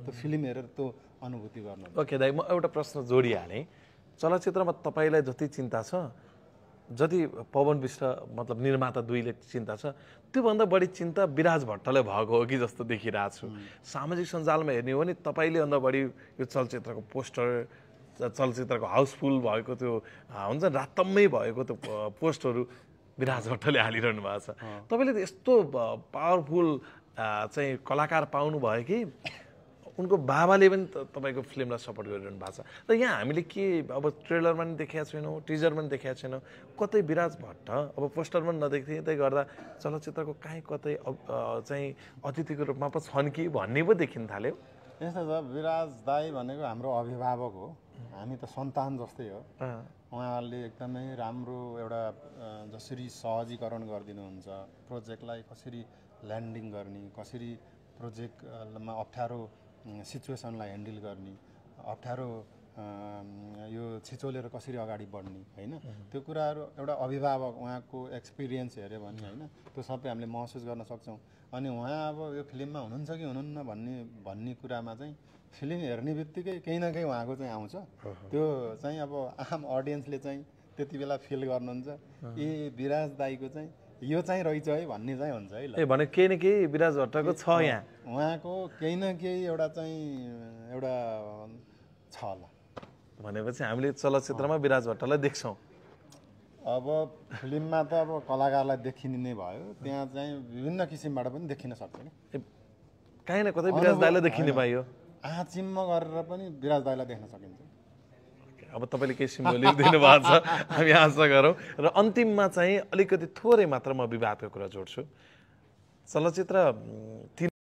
त्यो फिल्म हेरेर त्यो अनुभूति गर्नु। ओके दाइ, म एउटा प्रश्न जोडिहालेँ। चलचित्रमा तपाईँलाई जति चिन्ता छ, जति पवन विष्ट मतलब निर्माता दुईले चिन्ता छ, त्योभन्दा बढी चिन्ता विराज भट्टलाई भएको हो कि जस्तो देखिरहेको छु। सामाजिक सञ्जालमा हेर्ने हो भने तपाईँले भन्दा बढी यो चलचित्रको पोस्टर, चलचित्रको हाउसफुल भएको त्यो हुन्छ नि रातम्मै भएको त्यो पोस्टहरू विराज भट्टले हालिरहनु भएको छ। तपाईँले यस्तो पावरफुल चाहिँ कलाकार पाउनुभयो कि उनको बाबाले पनि तपाईँको फिल्मलाई सपोर्ट गरिरहनु भएको छ। र यहाँ हामीले के अब ट्रेलरमा पनि देखेका छैनौँ, टिजरमा पनि देखेका छैनौँ, कतै विराज भट्ट अब पोस्टरमा पनि नदेख्दै गर्दा चलचित्रको काहीँ कतै चाहिँ अतिथिको रूपमा पो छन् कि भन्ने पो देखिन थाल्यो। यस्तो छ, विराज दाई भनेको हाम्रो अभिभावक हो, हामी त सन्तान जस्तै हो। उहाँहरूले एकदमै राम्रो एउटा जसरी सहजीकरण गरिदिनुहुन्छ, प्रोजेक्टलाई कसरी ल्यान्डिङ गर्ने, कसरी प्रोजेक्टमा अप्ठ्यारो सिचुएसनलाई ह्यान्डल गर्ने, अप्ठ्यारो यो छिचोलेर कसरी अगाडि बढ्ने होइन, त्यो कुराहरू एउटा अभिभावक उहाँको एक्सपिरियन्स हेऱ्यो भने होइन त्यो सबै हामीले महसुस गर्न सक्छौँ। अनि उहाँ अब यो फिल्ममा हुनुहुन्छ कि हुनुहुन्न भन्ने कुरामा चाहिँ फिल्म हेर्ने बित्तिकै केही न केही उहाँको चाहिँ आउँछ। त्यो चाहिँ अब आम अडियन्सले चाहिँ त्यति बेला फिल गर्नुहुन्छ, ए विराज दाईको चाहिँ यो चाहिँ रहेछ है भन्ने चाहिँ हुन्छ है। ल ए भने केही न केही विराज भट्टको छ, यहाँ उहाँको केही न केही एउटा चाहिँ एउटा छ ल। भनेपछि हामीले चलचित्रमा विराज भट्टलाई देख्छौँ। अब फिल्ममा त अब कलाकारलाई देखिने नै भयो, त्यहाँ चाहिँ विभिन्न किसिमबाट पनि देखिन सक्छ नि। काहीँ न कतै विराज दाईलाई देखिने पाइयो, आँचिम्म गरेर पनि विराज दाईलाई देख्न सकिन्छ। अब तपाईँले केही सिम्बोलिक दिनुभएको छ, हामी आशा गरौँ। र अन्तिममा चाहिँ अलिकति थोरै मात्र म विवादको कुरा जोड्छु। चलचित्र